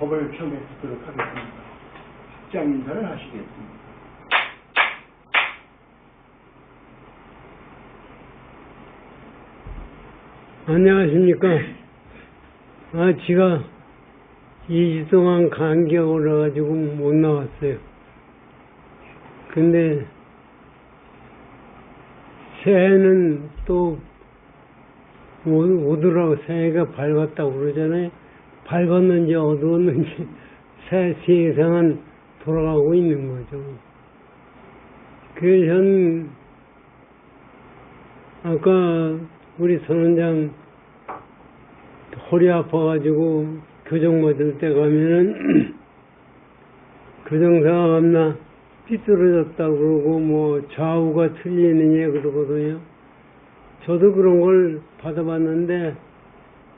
법을 처음에 듣도록 하겠습니다. 직장 인사를 하시겠습니다. 안녕하십니까. 제가 2주 동안 감기가 올라가지고 못 나왔어요. 근데 새해는 또 오더라고. 새해가 밝았다고 그러잖아요. 밝았는지 어두웠는지 새 세상은 돌아가고 있는 거죠. 그래서 전 아까 우리 선원장 허리 아파가지고 교정 받을 때 가면은 교정사가 겁나 삐뚤어졌다고 그러고 뭐 좌우가 틀리느냐 그러거든요. 저도 그런 걸 받아봤는데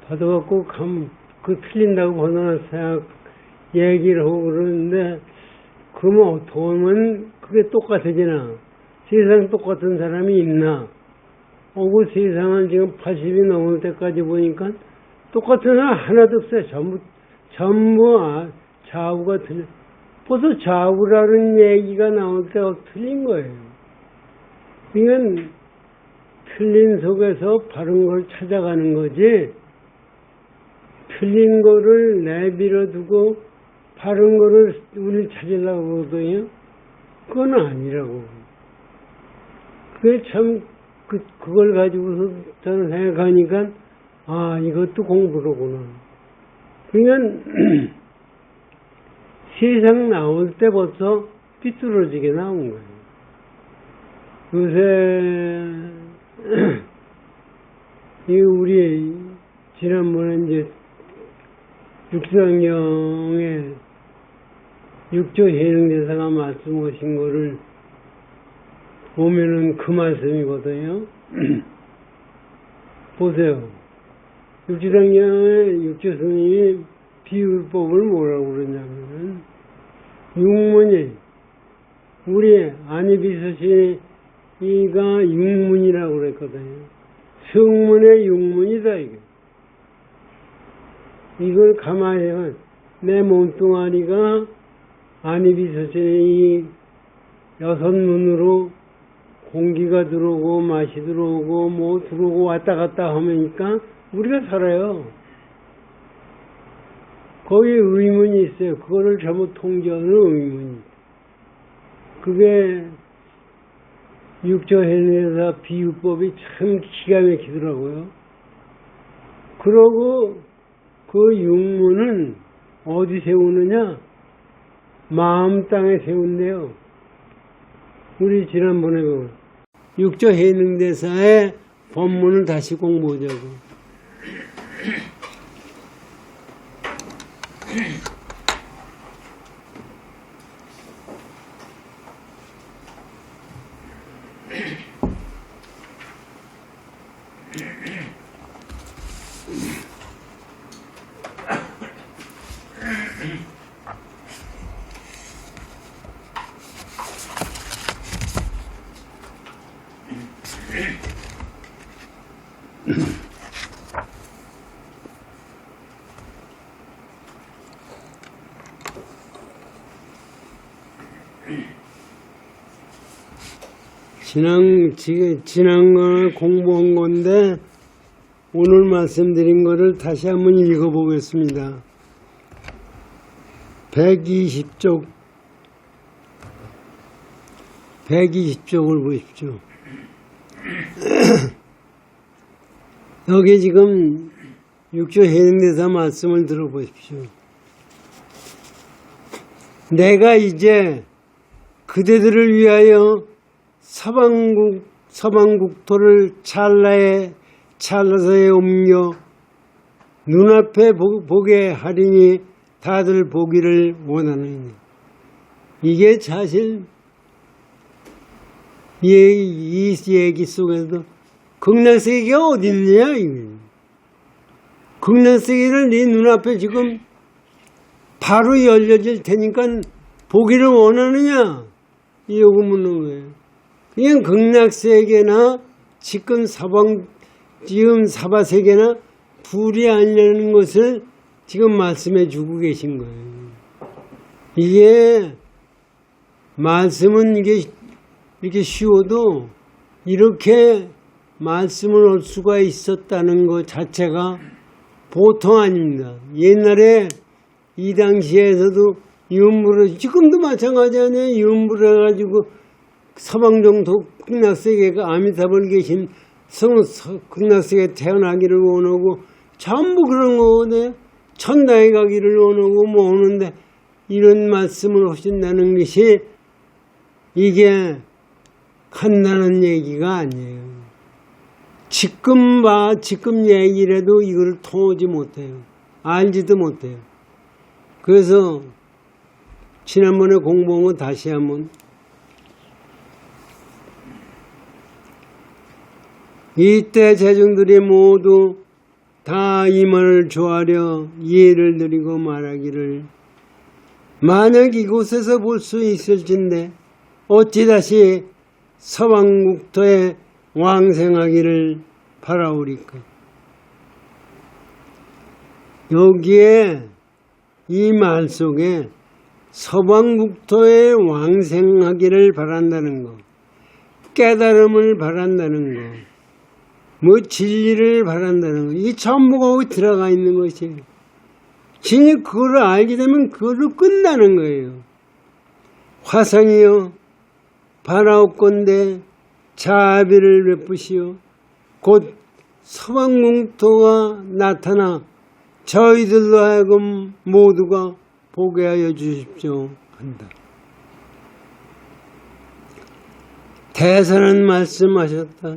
받아갖고 그 틀린다고 받아놨어야 얘기를 하고 그러는데 그러면 어떻게 하면 그게 똑같아지나? 세상 똑같은 사람이 있나? 그 세상은 지금 80이 넘을 때까지 보니까 똑같은 사람 하나도 없어요. 전부 좌우가 틀려. 벌써 좌우라는 얘기가 나올 때가 틀린 거예요. 그러니까 틀린 속에서 바른 걸 찾아가는 거지, 틀린 거를 내버려 두고 바른 거를 우리 찾으려고 그러거든요. 그건 아니라고. 그게 참, 그걸 가지고서 저는 생각하니까, 이것도 공부로구나. 그러니까, 세상 나올 때부터 삐뚤어지게 나온 거예요. 요새, 우리, 지난번에 이제, 육상영의 육조 해능대사가 말씀하신 거를 보면은 그 말씀이거든요. 보세요. 육조상영의 육조 스님이 비율법을 뭐라고 그러냐면은 육문이, 우리 안이비서시가 육문이라고 그랬거든요. 성문의 육문이다, 이게. 이걸 가만히 해봐. 내 몸뚱아리가 안이비서신의 이 6문으로 공기가 들어오고 맛이 들어오고 뭐 들어오고 왔다 갔다 하니까 우리가 살아요. 거기에 의문이 있어요. 그거를 전부 통제하는 의문이. 그게 육조해내사 비유법이 참 기가 막히더라고요. 그러고 그 육문은 어디 세우느냐? 마음 땅에 세운대요. 우리 지난번에 그 육조해능대사의 법문을 다시 공부하자고. 지난 걸 공부한 건데 오늘 말씀드린 거를 다시 한번 읽어보겠습니다. 120쪽을 보십시오. 여기 지금 육조 해능대사 말씀을 들어보십시오. 내가 이제 그대들을 위하여 서방국토를 찰나서에 옮겨 눈앞에 보게 하리니 다들 보기를 원하느냐. 이게 사실 이 얘기 속에서 극락세계가 어디 있느냐 이거예요. 극락세계를 네 눈앞에 지금 바로 열려질 테니까 보기를 원하느냐 이 요구 묻는 거예요. 그냥 극락세계나 지금 사바세계나 불이 아니라는 것을 지금 말씀해 주고 계신 거예요. 이게 말씀은 이게 이렇게 쉬워도 이렇게 말씀을 할 수가 있었다는 것 자체가 보통 아닙니다. 옛날에 이 당시에서도 이음부를 지금도 마찬가지 아니에요. 이음부를 해가지고 서방정토 극락세계가 아미타불 계신 극락세계 태어나기를 원하고 전부 그런 거거든요. 천당에 가기를 원하고 뭐 오는데 이런 말씀을 하신다는 것이 이게 간단한 얘기가 아니에요. 지금 얘기라도 이걸 통하지 못해요. 알지도 못해요. 그래서 지난번에 공부한 거 다시 한번 이때 제중들이 모두 다 이 말을 조하려 예를 드리고 말하기를 만약 이곳에서 볼 수 있을진데 어찌 다시 서방국토에 왕생하기를 바라오리까. 여기에 이 말 속에 서방국토에 왕생하기를 바란다는 거, 깨달음을 바란다는 거, 뭐 진리를 바란다는 거, 이 전부가 거기 들어가 있는 것이에요. 진이 그걸 알게 되면 그걸로 끝나는 거예요. 화상이여 바라옵건대 자비를 베푸시오. 곧 서방국토가 나타나 저희들로 하여금 모두가 보게 하여 주십시오 한다. 대사는 말씀하셨다.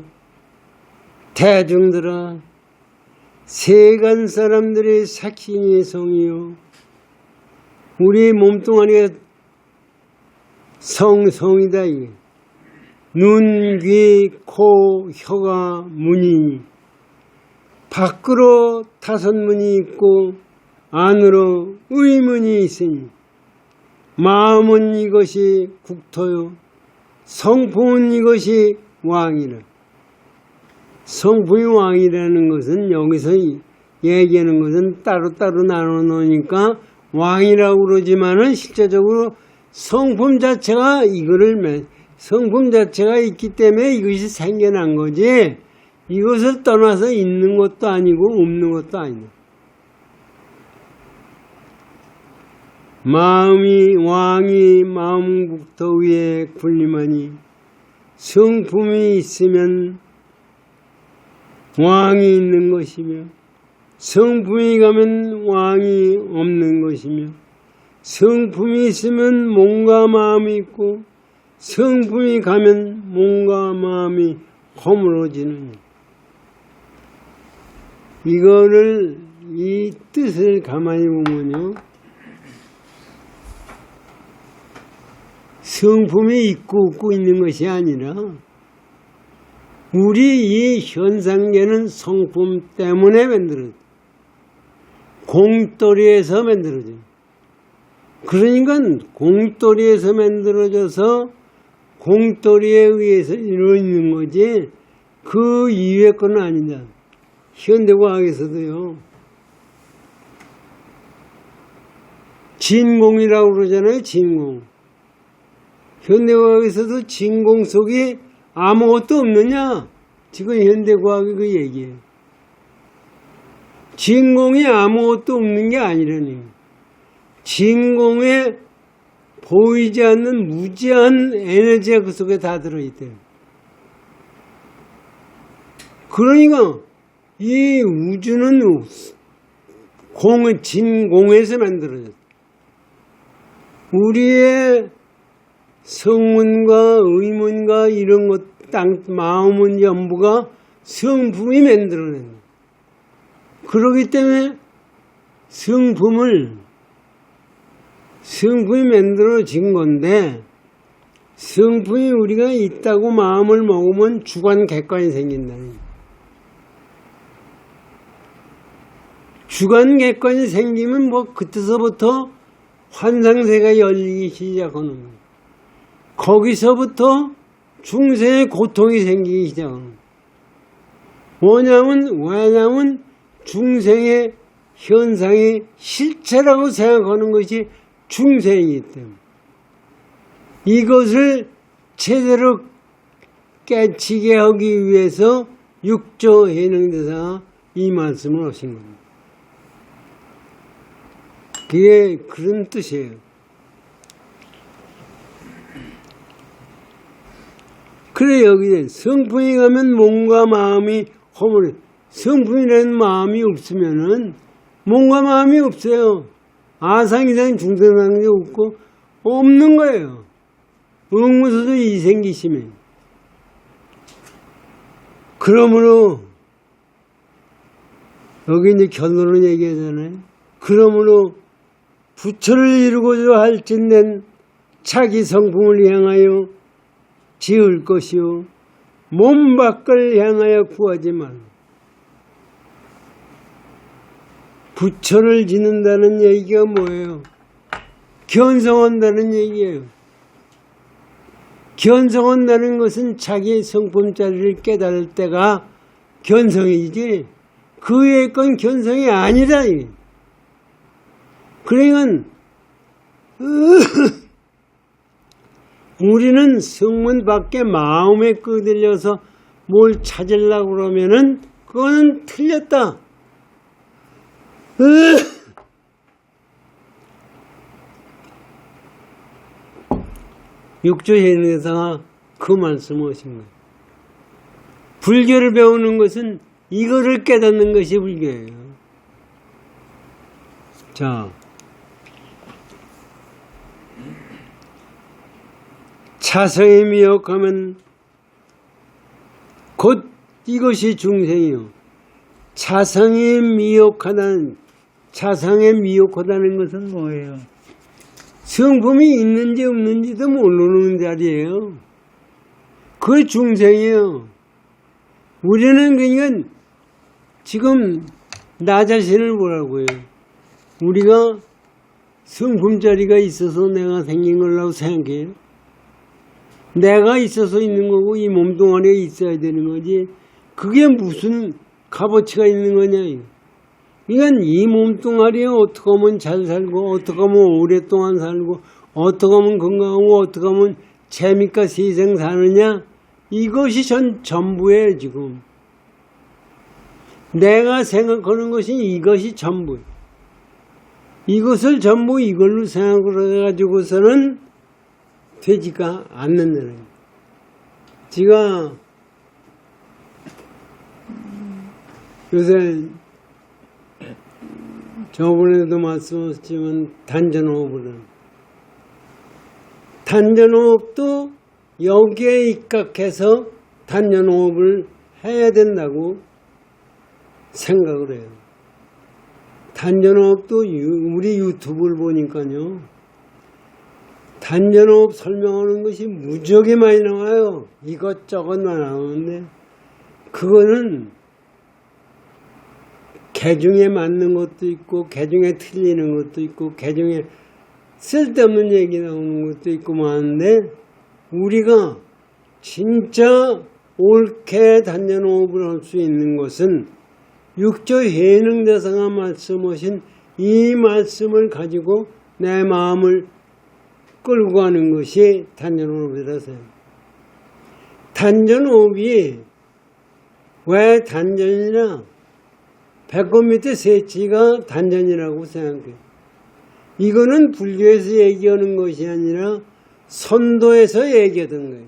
대중들아, 세간 사람들의 색신이 성이요. 우리 몸뚱아리가 성이다. 이게. 눈, 귀, 코, 혀가 문이니 밖으로 5문이 있고 안으로 의문이 있으니 마음은 이것이 국토요 성품은 이것이 왕이라. 성품이 왕이라는 것은 여기서 얘기하는 것은 따로따로 나눠 놓으니까 왕이라고 그러지만은 실제적으로 성품 자체가 성품 자체가 있기 때문에 이것이 생겨난 거지 이것을 떠나서 있는 것도 아니고 없는 것도 아니다. 왕이 마음국토 위에 군림하니 성품이 있으면 왕이 있는 것이며 성품이 가면 왕이 없는 것이며 성품이 있으면 몸과 마음이 있고 성품이 가면 몸과 마음이 허물어지는 이거를 이 뜻을 가만히 보면요. 성품이 있고 없고 있는 것이 아니라 우리 이 현상계는 성품 때문에 만들어져. 공돌이에서 만들어져. 그러니까 공돌이에서 만들어져서 공돌이에 의해서 이루어 있는 거지 그 이외의 건 아니다. 현대과학에서도요. 진공이라고 그러잖아요. 진공. 현대과학에서도 진공 속에 아무것도 없느냐? 지금 현대과학의 그 얘기예요. 진공에 아무것도 없는 게 아니라니. 진공에 보이지 않는 무지한 에너지가 그 속에 다 들어있대요. 그러니까 이 우주는 진공에서 만들어졌다. 우리의 성문과 의문과 이런 것, 마음은 전부가 성품이 만들어낸 거예요. 그렇기 때문에 성품을 성품이 만들어진 건데 성품이 우리가 있다고 마음을 먹으면 주관 객관이 생긴다는 거예요. 주관 객관이 생기면 뭐 그때서부터 환상세가 열리기 시작하는 거예요. 거기서부터 중생의 고통이 생기기 시작하는 거예요. 왜냐면 중생의 현상이 실체라고 생각하는 것이 중생이기 때문에 이것을 제대로 깨치게 하기 위해서 육조 해능대사가 이 말씀을 하신 겁니다. 그게 그런 뜻이에요. 그래 여기에 성품이 가면 몸과 마음이 허물해. 성품이라는 마음이 없으면은 몸과 마음이 없어요. 아상이상 중생상이 없고 없는 거예요. 응무소도 이생기심에. 그러므로 여기 이제 결론을 얘기하잖아요. 그러므로 부처를 이루고자 할진된 자기 성품을 향하여 지을 것이요 몸 밖을 향하여 구하지 말라. 부처를 짓는다는 얘기가 뭐예요? 견성한다는 얘기예요. 견성한다는 것은 자기의 성품자리를 깨달을 때가 견성이지 그 외의 건 견성이 아니다. 그러니까 우리는 성문 밖에 마음에 끄들려서 뭘 찾으려고 그러면은 그거는 틀렸다. 육조해능대사가 그 말씀을 하신 거예요. 불교를 배우는 것은 이거를 깨닫는 것이 불교예요. 자, 차성에 미혹하면 곧 이것이 중생이요. 차성에 미혹하다는 것은 뭐예요? 성품이 있는지 없는지도 모르는 자리예요. 그게 중생이에요. 우리는 그러니까 지금 나 자신을 보라고 해요. 우리가 성품자리가 있어서 내가 생긴 거라고 생각해요. 내가 있어서 있는 거고 이 몸뚱아리에 있어야 되는 거지. 그게 무슨 값어치가 있는 거냐. 그러니까 이 몸뚱아리에 어떻게 하면 잘 살고 어떻게 하면 오랫동안 살고 어떻게 하면 건강하고 어떻게 하면 재미있게 세상 사느냐. 이것이 전부예요 지금. 내가 생각하는 것이 이것이 전부예요. 이것을 전부 이걸로 생각을 해가지고서는 되지가 않는다는 거예요. 제가 요새 저번에도 말씀하셨지만 단전호흡도 여기에 입각해서 단전호흡을 해야 된다고 생각을 해요. 단전호흡도 우리 유튜브를 보니까요. 단전호흡 설명하는 것이 무지하게 많이 나와요. 이것저것 나오는데 그거는 개중에 맞는 것도 있고 개중에 틀리는 것도 있고 개중에 쓸데없는 얘기 나오는 것도 있고 많은데 우리가 진짜 옳게 단전호흡을 할 수 있는 것은 육조해능대사가 말씀하신 이 말씀을 가지고 내 마음을 끌고 가는 것이 단전호흡이라서요. 단전호흡이 왜 단전이냐? 배꼽 밑에 세치가 단전이라고 생각해요. 이거는 불교에서 얘기하는 것이 아니라 선도에서 얘기하던 거예요.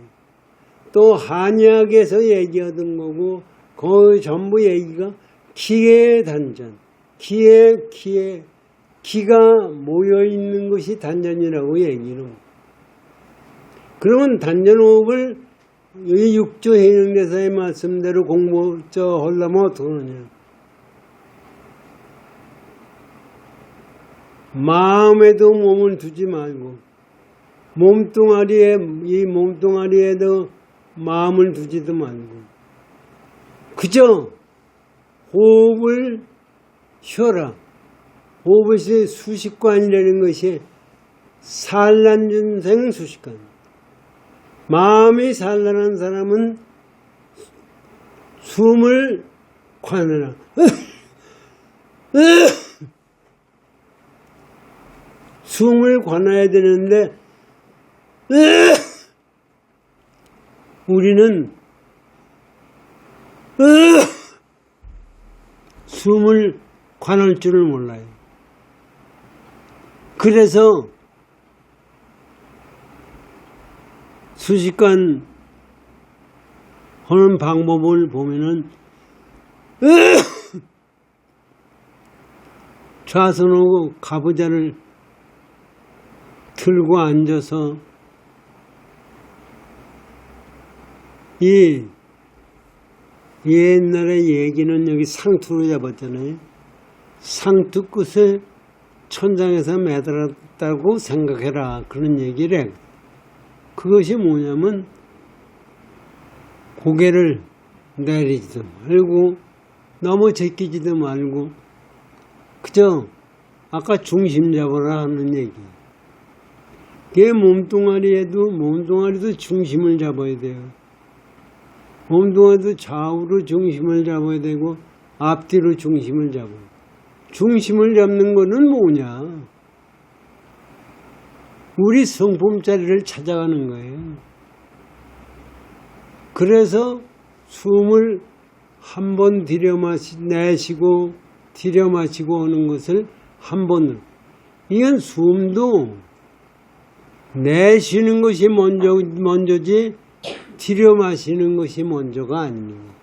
또 한의학에서 얘기하던 거고 거의 전부 얘기가 기의 단전, 기가 모여있는 것이 단전이라고 얘기하는 거예요. 그러면 단전호흡을 이 육조해능대사의 말씀대로 하려면 어떻게 하느냐. 마음에도 몸을 두지 말고 이 몸뚱아리에도 마음을 두지도 말고 그저 호흡을 쉬어라. 호흡의 수식관이라는 것이 산란준생 수식관. 마음이 산란한 사람은 숨을 관해라. 숨을 관해야 되는데 우리는 숨을 관할 줄을 몰라요. 그래서 수식관 하는 방법을 보면은 좌선하고 가부좌를 들고 앉아서 이 옛날에 얘기는 여기 상투로 잡았잖아요. 상투 끝에 천장에서 매달았다고 생각해라. 그런 얘기를 해. 그것이 뭐냐면 고개를 내리지도 말고 너무 제끼지도 말고 그저 아까 중심 잡아라 하는 얘기. 걔 몸뚱아리도 중심을 잡아야 돼요. 몸뚱아리도 좌우로 중심을 잡아야 되고 앞뒤로 중심을 잡아요. 중심을 잡는 거는 뭐냐? 우리 성품 자리를 찾아가는 거예요. 그래서 숨을 한 번 내쉬고 들여마시고 하는 것을 한 번으로. 이건 숨도 내쉬는 것이 먼저지 들여마시는 것이 먼저가 아닙니다.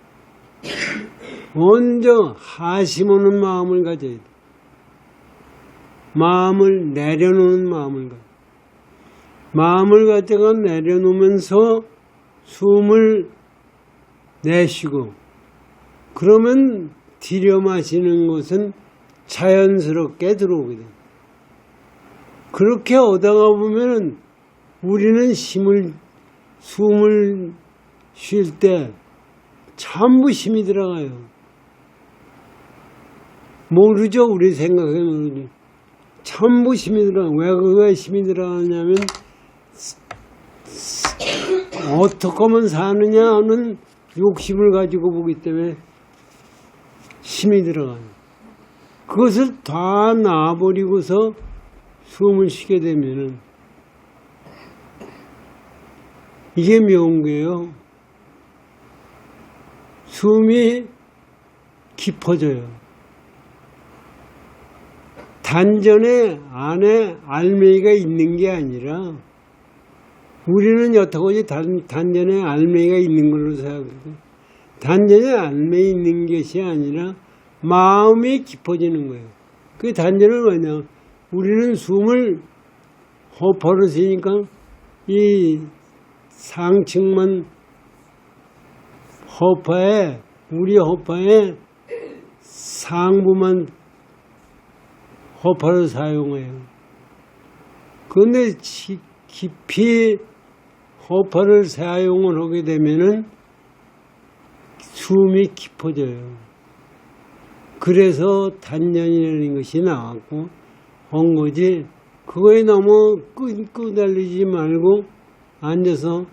먼저 하심하는 마음을 가져야 돼. 마음을 내려놓는 마음을 가져. 마음을 갖다가 내려놓으면서 숨을 내쉬고 그러면 들여마시는 것은 자연스럽게 들어오게 돼. 그렇게 오다가 보면은 우리는 숨을 쉴 때 전부 힘이 들어가요. 모르죠? 우리 생각에 모르지. 전부 힘이 들어가. 왜 힘이 들어가냐면 어떻게 하면 사느냐 하는 욕심을 가지고 보기 때문에 힘이 들어가요. 그것을 다 놔버리고서 숨을 쉬게 되면은 이게 명계예요. 숨이 깊어져요. 단전에 안에 알맹이가 있는 게 아니라 우리는 여태까지 단전에 알맹이가 있는 걸로 생각해요. 단전에 알맹이 있는 것이 아니라 마음이 깊어지는 거예요. 그 단전은 뭐냐? 우리는 숨을 호흡하러 쉬니까 이 상층만 호흡에 우리 호흡에 상부만 호흡을 사용해요. 그런데 깊이 호흡을 사용을 하게 되면은 숨이 깊어져요. 그래서 단전이라는 것이 나왔고 한 거지. 그거에 너무 끄달리지 말고 앉아서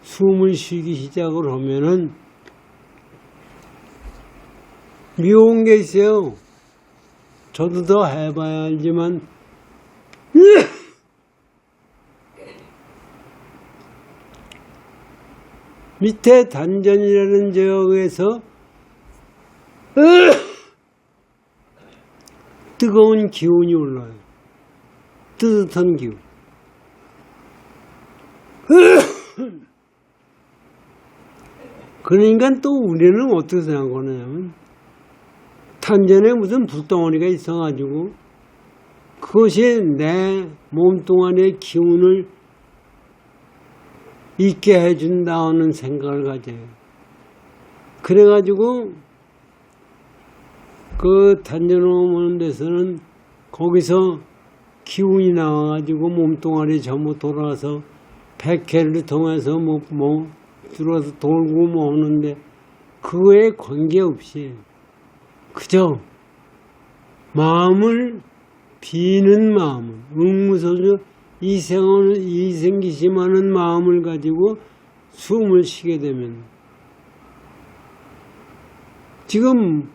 숨을 쉬기 시작을 하면은 미운 게 있어요. 저도 더 해봐야 알지만 밑에 단전이라는 지역에서 뜨거운 기운이 올라와요. 뜨뜻한 기운. 그러니까 또 우리는 어떻게 생각하냐면 단전에 무슨 불덩어리가 있어가지고 그것이 내 몸뚱아리의 기운을 있게 해준다는 생각을 가져요. 그래가지고 그 단전 오는 데서는 거기서 기운이 나와가지고 몸뚱아리 전부 돌아와서 백회를 통해서 들어와서 돌고 하는데 그거에 관계없이 그저 마음을 비는 마음을 응무소주 이생기심하는 마음을 가지고 숨을 쉬게 되면 지금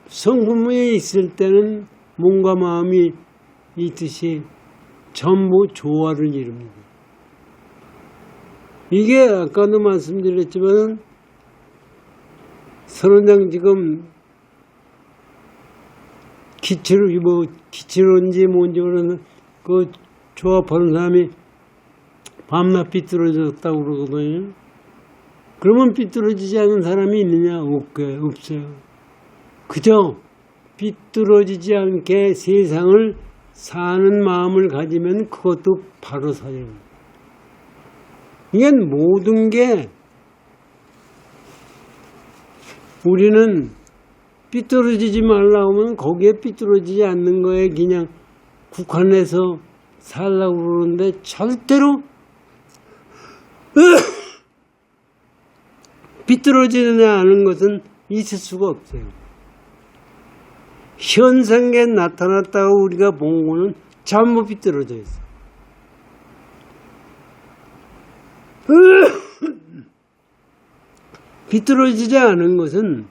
성품에 있을 때는 몸과 마음이 있듯이 전부 조화를 이룹니다. 이게 아까도 말씀드렸지만 선원장 지금 기치로인지 뭔지 모르는 그 조합하는 사람이 밤낮 삐뚤어졌다고 그러거든요. 그러면 삐뚤어지지 않은 사람이 있느냐? 없어요. 그저 삐뚤어지지 않게 세상을 사는 마음을 가지면 그것도 바로 사입니다. 이건 모든 게 우리는 삐뚤어지지 말라고 하면 거기에 삐뚤어지지 않는 거에 그냥 국한해서 살라고 그러는데 절대로 삐뚤어지지 않은 것은 있을 수가 없어요. 현상에 나타났다고 우리가 본 거는 전부 삐뚤어져 있어. 삐뚤어지지 않은 것은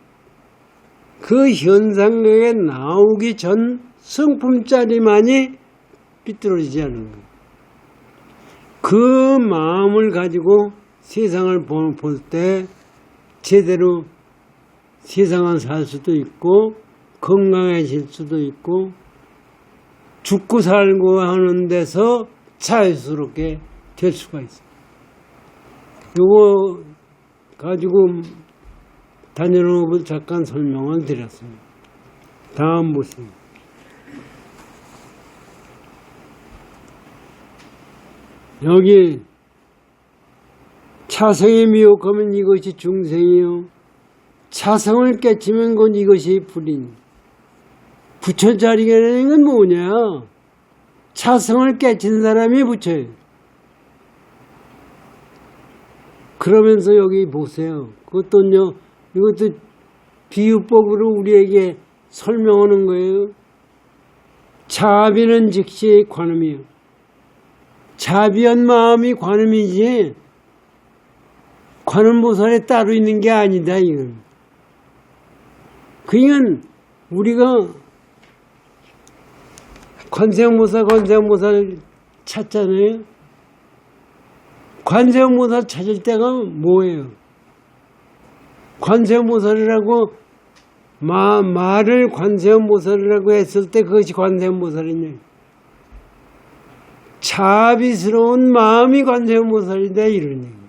그 현상에 나오기 전 성품짜리만이 삐뚤어지지 않은 거예요. 그 마음을 가지고 세상을 볼 때 제대로 세상을 살 수도 있고 건강해질 수도 있고 죽고 살고 하는 데서 자유스럽게 될 수가 있어요. 요거 가지고 단연호흡을 잠깐 설명을 드렸습니다. 다음 보시면 여기 차성이 미혹하면 이것이 중생이요 차성을 깨치면 곧 이것이 불인. 부처자리라는 건 뭐냐? 차성을 깨친 사람이 부처예요. 그러면서 여기 보세요. 그것도요, 이것도 비유법으로 우리에게 설명하는 거예요. 자비는 즉시 관음이요. 자비한 마음이 관음이지, 관음보살에 따로 있는 게 아니다, 이건. 그러니까 우리가 관세음보살 찾잖아요. 관세음보살 찾을 때가 뭐예요? 관세음보살이라고 말을 관세음보살이라고 했을 때 그것이 관세음보살이냐? 자비스러운 마음이 관세음보살이다 이런 얘기.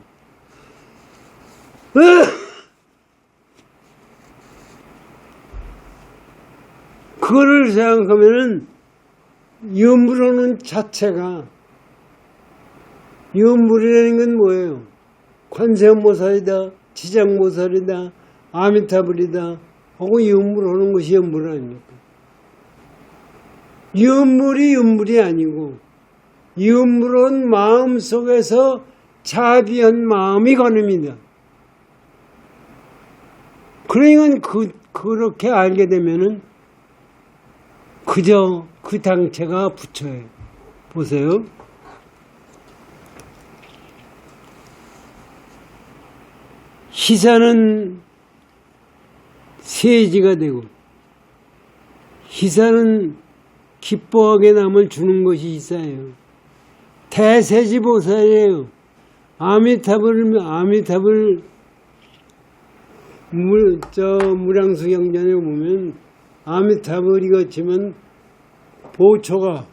그거를 생각하면은 염불하는 자체가 염불이라는 건 뭐예요? 관세음보살이다, 지장보살이다, 아미타불이다 하고 염불하는 것이 염불 아닙니까? 염불이 아니고 염불한 마음 속에서 자비한 마음이 관음이다. 그러니까 그렇게 알게 되면은 그저 그 당체가 부처예요. 보세요. 희사는 세지가 되고 희사는 기뻐하게 남을 주는 것이 희사예요. 대세지보살이에요. 아미타불 무량수경전에 보면 아미타불이 거치면 보초가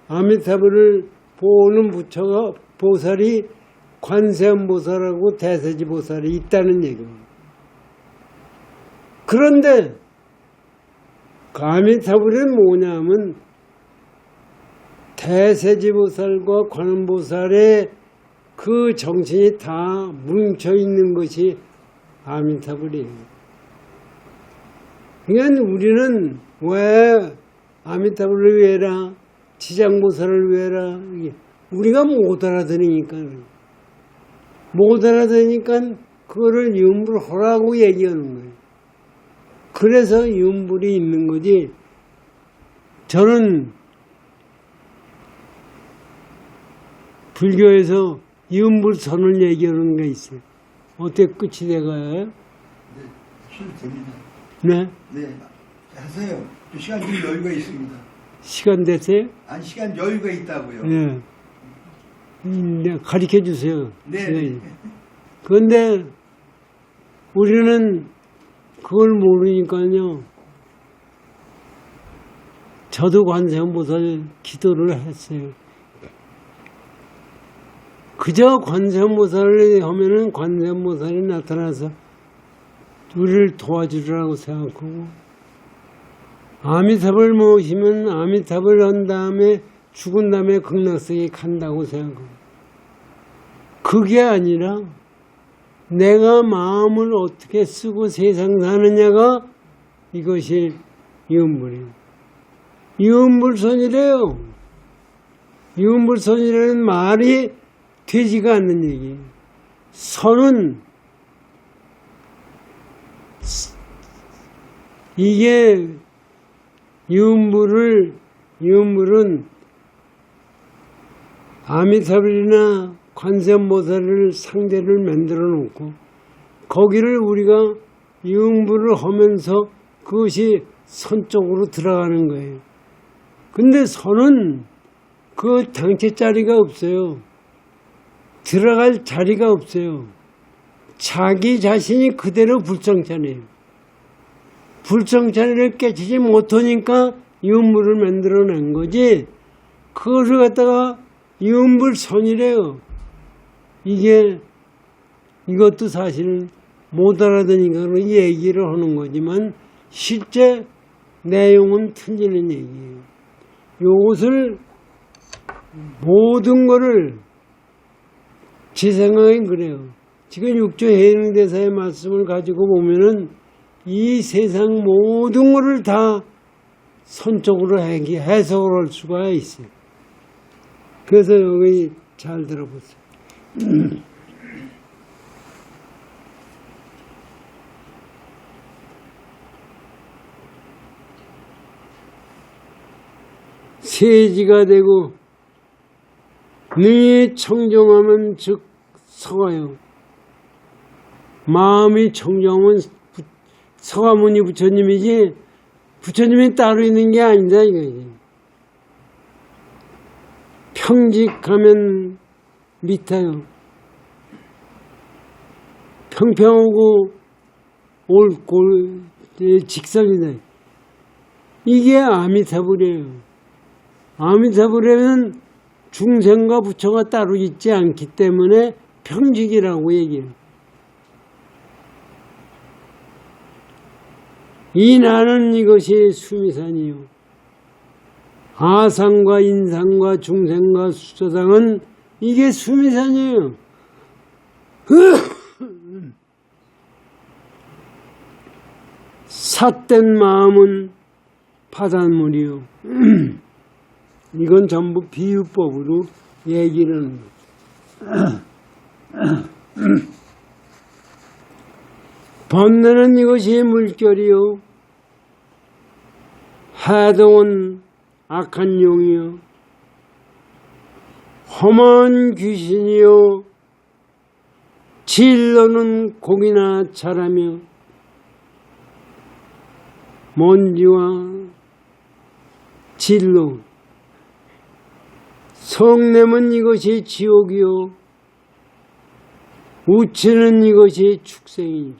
아미타불을 보는 부처가 보살이 관세음보살하고 대세지보살이 있다는 얘기입니다. 그런데 그 아미타불은 뭐냐면 대세지보살과 관음보살의 그 정신이 다 뭉쳐있는 것이 아미타불이에요. 그러니까 우리는 왜 아미타불을 위해라, 지장보살을 위해라. 이게 우리가 못 알아들으니까. 못 알아들으니까 그거를 윤불하라고 얘기하는 거예요. 그래서 윤불이 있는 거지. 저는 불교에서 윤불선을 얘기하는 게 있어요. 어떻게 끝이 돼가요? 네, 쉬도 됩니다. 네? 네, 하세요. 또 시간 좀 여유가 있습니다. 시간 됐어요? 아니, 시간 여유가 있다고요. 네. 네, 가르쳐 주세요. 네. 시간이. 그런데 우리는 그걸 모르니까요. 저도 관세음보살 기도를 했어요. 그저 관세음보살을 하면은 관세음보살이 나타나서 우리를 도와주리라고 생각하고, 아미타불 모시면 아미타불 한 다음에 죽은 다음에 극락세계 간다고 생각하고, 그게 아니라 내가 마음을 어떻게 쓰고 세상 사느냐가 이것이 이음불이에요. 이음불선이래요. 이음불선이라는 말이 되지가 않는 얘기예요. 선은 이게 이음불은 아미타불이나 관세음보살을 상대를 만들어 놓고 거기를 우리가 이음불을 하면서 그것이 선 쪽으로 들어가는 거예요. 근데 선은 그 당체 자리가 없어요. 들어갈 자리가 없어요. 자기 자신이 그대로 불성찬이에요. 불성찬을 깨치지 못하니까 이음불을 만들어낸 거지, 그것을 갖다가 이음불선이래요. 이것도 사실은 못 알아듣으니까 얘기를 하는 거지만 실제 내용은 틀리는 얘기예요. 이것을 모든 거를 제 생각엔 그래요. 지금 육조 해능대사의 말씀을 가지고 보면은 이 세상 모든 거를 다 선적으로 해석을 할 수가 있어요. 그래서 여기 잘 들어보세요. 세지가 되고 능히 청정하면 즉 서가요. 마음이 청정하면 서가모니 부처님이지 부처님이 따로 있는 게 아니다 이거지. 평직하면 밑타요. 평평하고 옳고 직선이다. 이게 아미타불이에요. 아미타불에는 중생과 부처가 따로 있지 않기 때문에 평직이라고 얘기해요. 이 나는 이것이 수미산이요. 아상과 인상과 중생과 수저상은 이게 수미산이에요. 삿된 마음은 파단물이요. 이건 전부 비유법으로 얘기를 하는 거예요. 번뇌는 이것이 물결이요. 해동은 악한 용이요. 험한 귀신이요. 진로는 고기나 자라며 먼지와 진로. 성냄은 이것이 지옥이요. 우체는 이것이 축생이니라.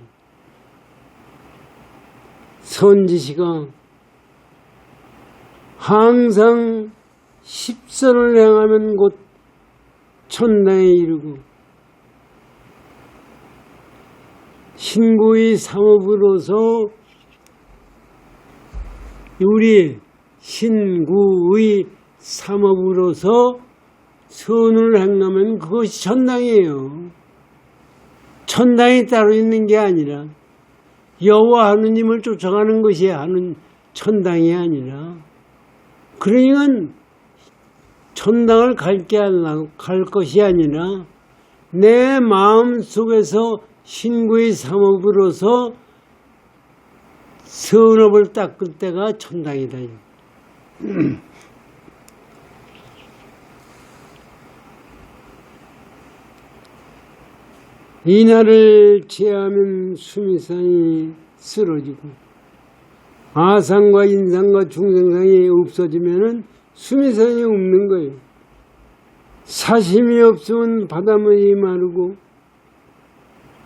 선지시가 항상 십선을 행하면 곧 천당에 이르고 신구의 삼업으로서 우리 신구의 삼업으로서 선을 행하면 그것이 천당이에요. 천당이 따로 있는 게 아니라 여호와 하느님을 쫓아가는 것이 하는 천당이 아니라 그러니까 천당을 갈 것이 아니라 내 마음 속에서 신구의 삼업으로서 선업을 닦을 때가 천당이다. 이날을 제하면 수미상이 쓰러지고 아상과 인상과 중생상이 없어지면은 수미상이 없는 거예요. 사심이 없으면 바닷물이 마르고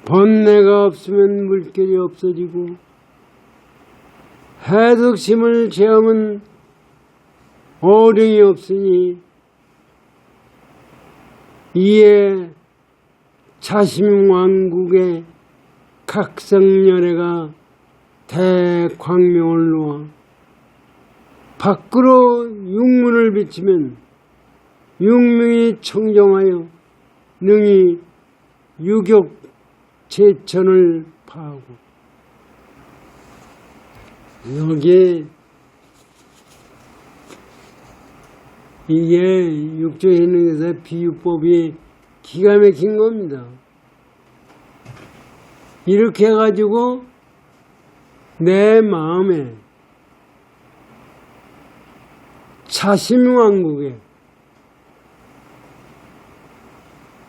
번뇌가 없으면 물결이 없어지고 해득심을 제하면 어령이 없으니 이에 자심왕국의 각성열애가 대광명을 놓아 밖으로 육문을 비치면 육명이 청정하여 능히 유격 제천을 파하고 여기에 이게 육조해능에서 비유법이 기가 막힌 겁니다. 이렇게 해가지고 내 마음에 자심왕국에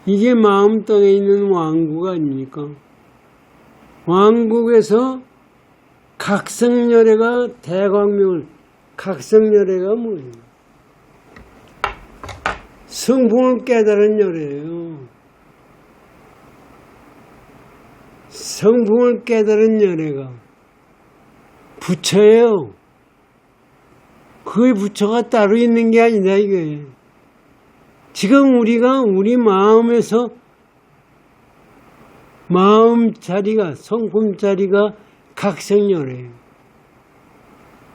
이게 마음땅에 있는 왕국 아닙니까? 왕국에서 각성열애가 대광명을 각성열애가 뭐예요? 성품을 깨달은 열애예요. 성품을 깨달은 열애가 부처예요. 그 부처가 따로 있는 게 아니다 이게. 지금 우리가 우리 마음에서 마음 자리가 성품 자리가 각성열애예요.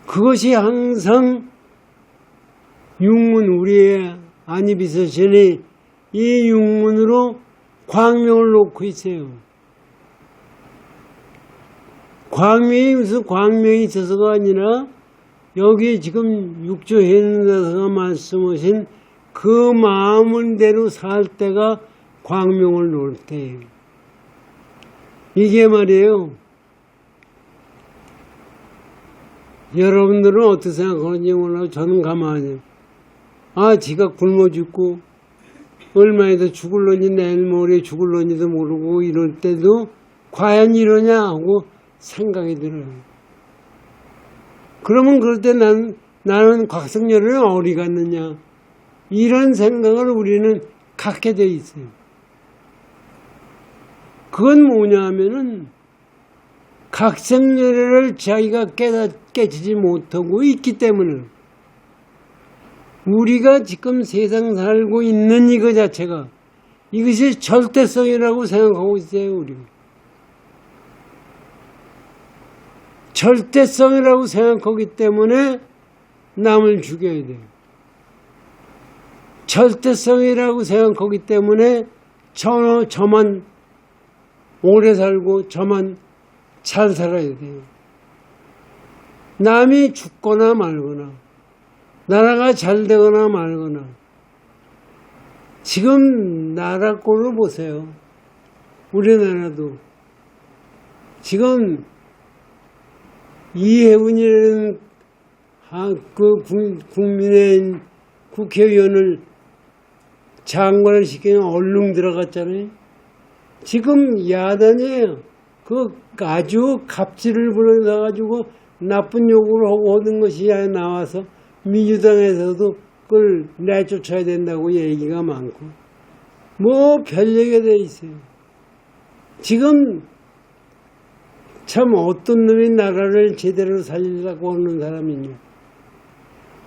그것이 항상 육문 우리의 안이비서신이 이 육문으로 광명을 놓고 있어요. 광명이 무슨 광명이 있어서가 아니라 여기 지금 육조해는다서가 말씀하신 그 마음대로 살 때가 광명을 놓을 때예요. 이게 말이에요. 여러분들은 어떻게 생각하는지 몰라요. 저는 가만히 지가 굶어 죽고 얼마에 더 죽을런지 내일 모레 죽을런지도 모르고 이럴 때도 과연 이러냐 하고 생각이 들어요. 그러면 그럴 때 나는 각성열애는 어디 갔느냐 이런 생각을 우리는 갖게 돼 있어요. 그건 뭐냐 하면은 각성열애를 자기가 깨지지 못하고 있기 때문에 우리가 지금 세상 살고 있는 이거 자체가 이것이 절대성이라고 생각하고 있어요. 우리가 절대성이라고 생각하기 때문에 남을 죽여야 돼요. 절대성이라고 생각하기 때문에 저만 오래 살고 저만 잘 살아야 돼요. 남이 죽거나 말거나 나라가 잘 되거나 말거나 지금 나라 꼴을 보세요. 우리나라도 지금 이해운이라는 그 국민의 국회의원을 장관을 시키는 얼른 들어갔잖아요. 지금 야단이에요. 그 아주 갑질을 불러가지고 나쁜 욕을 하고 하는 것이 나와서 민주당에서도 그걸 내쫓아야 된다고 얘기가 많고 뭐 별 얘기가 돼 있어요. 지금 참 어떤 놈이 나라를 제대로 살리려고 하는 사람이냐.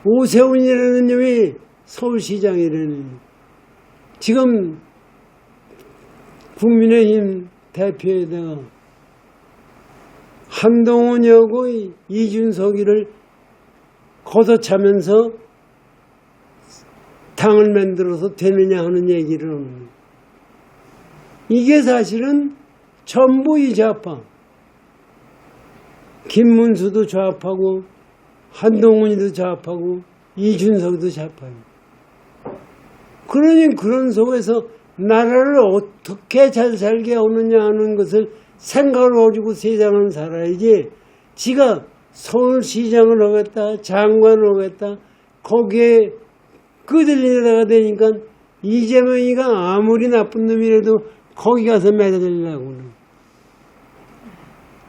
오세훈이라는 놈이 서울시장이라는 지금 국민의힘 대표에다가 한동훈이하고 이준석이를 걷어차면서 당을 만들어서 되느냐 하는 얘기를 하는 거예요. 이게 사실은 전부 이 좌파. 김문수도 좌파고 한동훈이도 좌파고 이준석도 좌파예요. 그러니 그런 속에서 나라를 어떻게 잘 살게 하느냐 하는 것을 생각을 가지고 세상을 살아야지. 지가 서울시장을 하겠다, 장관을 하겠다, 거기에 끄들리다가 되니까 이재명이가 아무리 나쁜 놈이라도 거기 가서 매달리려고.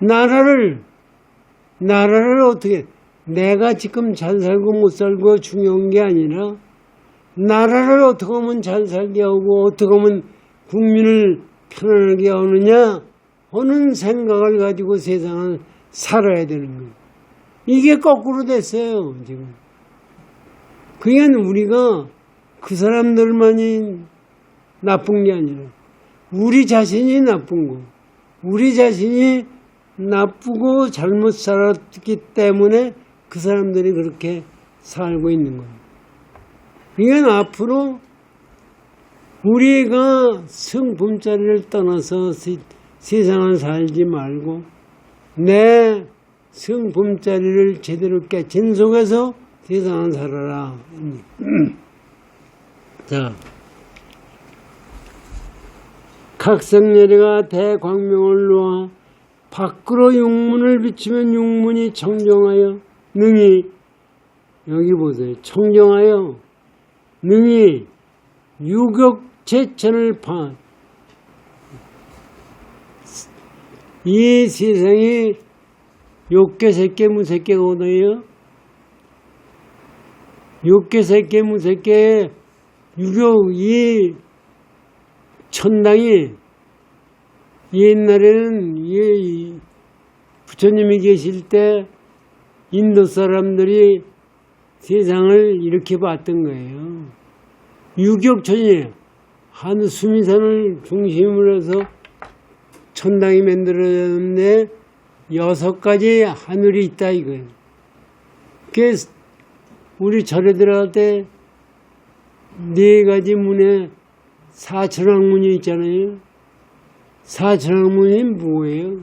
나라를 어떻게, 내가 지금 잘 살고 못 살고 중요한 게 아니라 나라를 어떻게 하면 잘 살게 하고 어떻게 하면 국민을 편안하게 하느냐 하는 생각을 가지고 세상을 살아야 되는 거예요. 이게 거꾸로 됐어요, 지금. 그러니까 우리가 그 사람들만이 나쁜 게 아니라 우리 자신이 나쁜 거. 우리 자신이 나쁘고 잘못 살았기 때문에 그 사람들이 그렇게 살고 있는 거예요. 그러니까 앞으로 우리가 성품자리를 떠나서 세상을 살지 말고 내 성품자리를 제대로 깨친 속에서 세상을 살아라. 자, 각성예리가 대광명을 놓아 밖으로 육문을 비치면 육문이 청정하여 능히, 여기 보세요. 청정하여 능히 유격제천을 파. 이 세상이 욕계 새끼 무새끼가 오나요? 욕계 새끼 무새끼의 유격, 이 천당이 옛날에는 이 부처님이 계실 때 인도 사람들이 세상을 이렇게 봤던 거예요. 유격천이에요. 한 수미산을 중심으로 해서 천당이 만들어졌는데 6가지 하늘이 있다 이거예요. 그래서 우리 절에 들어갈 때 4가지 문에 사천왕문이 있잖아요. 사천왕문이 뭐예요?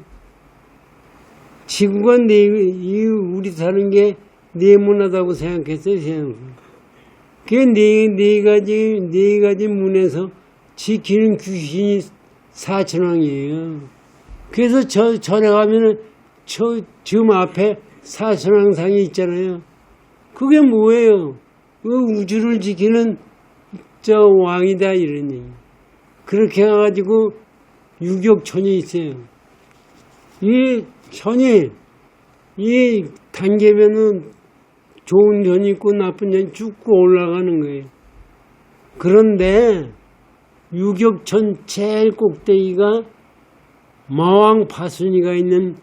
지구가 우리 사는 게 네모나다고 생각했어요, 세상에서. 그 네 가지 문에서 지키는 귀신이 사천왕이에요. 그래서 절에 가면은 지금 앞에 사천왕상이 있잖아요. 그게 뭐예요? 그 우주를 지키는 저 왕이다 이런 얘기. 그렇게 해가지고 유격천이 있어요. 이 천이 이 단계면은 좋은 천이 있고 나쁜 천이 쭉 올라가는 거예요. 그런데 유격천 제일 꼭대기가 마왕 파순이가 있는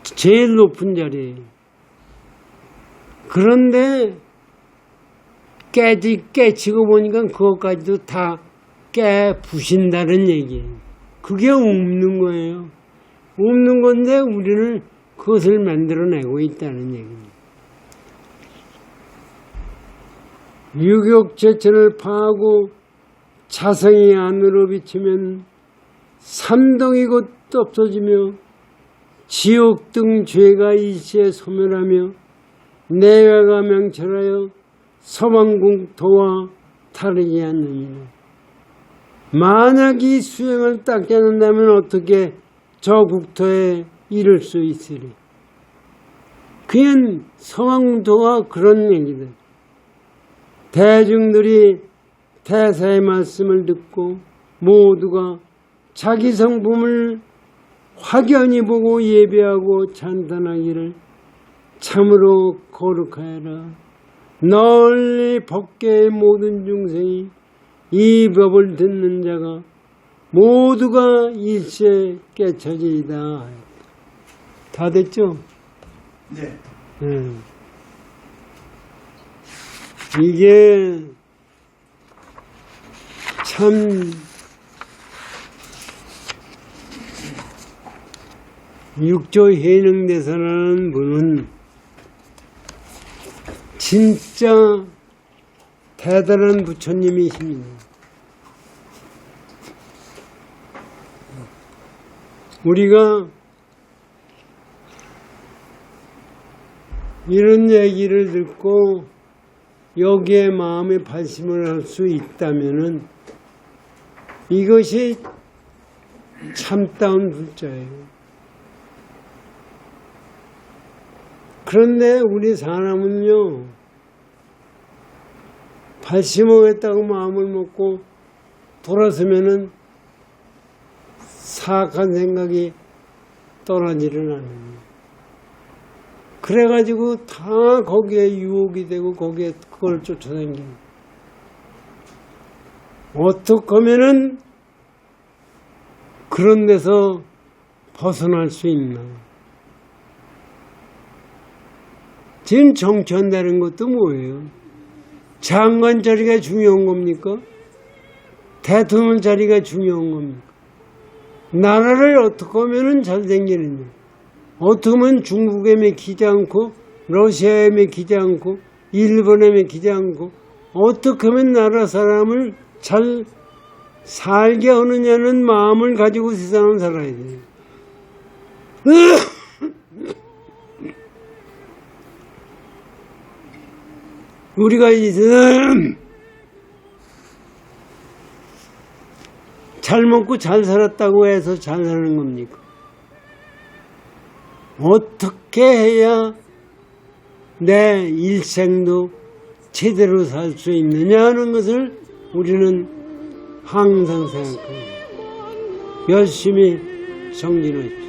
제일 높은 자리예요. 그런데 깨치고 보니까 그것까지도 다 깨부신다는 얘기예요. 그게 없는 거예요. 없는 건데 우리는 그것을 만들어내고 있다는 얘기입니다. 유격제천을 파하고 자성이 안으로 비치면 삼동이 곧 없어지며 지옥 등 죄가 일시에 소멸하며 내외가 명철하여 서방국토와 다르지 않느니라. 만약 이 수행을 닦지 않는다면 어떻게 저 국토에 이를 수 있으리. 그냥 서방국토가 그런 얘기다. 대중들이 대사의 말씀을 듣고 모두가 자기 성품을 확연히 보고 예배하고 찬탄하기를 참으로 거룩하여라. 널리 법계의 모든 중생이 이 법을 듣는 자가 모두가 일시에 깨쳐지리다. 다 됐죠? 네. 이게 참 육조 해능대사라는 분은 진짜 대단한 부처님이십니다. 우리가 이런 얘기를 듣고 여기에 마음에 발심을 할 수 있다면은 이것이 참다운 불자예요. 그런데 우리 사람은요, 발심하겠다고 마음을 먹고 돌아서면은 사악한 생각이 떠나지를 않아요. 그래가지고 다 거기에 유혹이 되고 거기에 그걸 쫓아다니는. 어떻게 하면은 그런 데서 벗어날 수 있나? 지금 정치한다는 것도 뭐예요? 장관 자리가 중요한 겁니까? 대통령 자리가 중요한 겁니까? 나라를 어떻게 하면 잘 생기느냐? 어떻게 하면 중국에 맡기지 않고 러시아에 맡기지 않고 일본에 맡기지 않고 어떻게 하면 나라 사람을 잘 살게 하느냐는 마음을 가지고 세상을 살아야 돼요. 우리가 이제 잘 먹고 잘 살았다고 해서 잘 사는 겁니까? 어떻게 해야 내 일생도 제대로 살 수 있느냐 하는 것을 우리는 항상 생각합니다. 열심히 정진하십시오.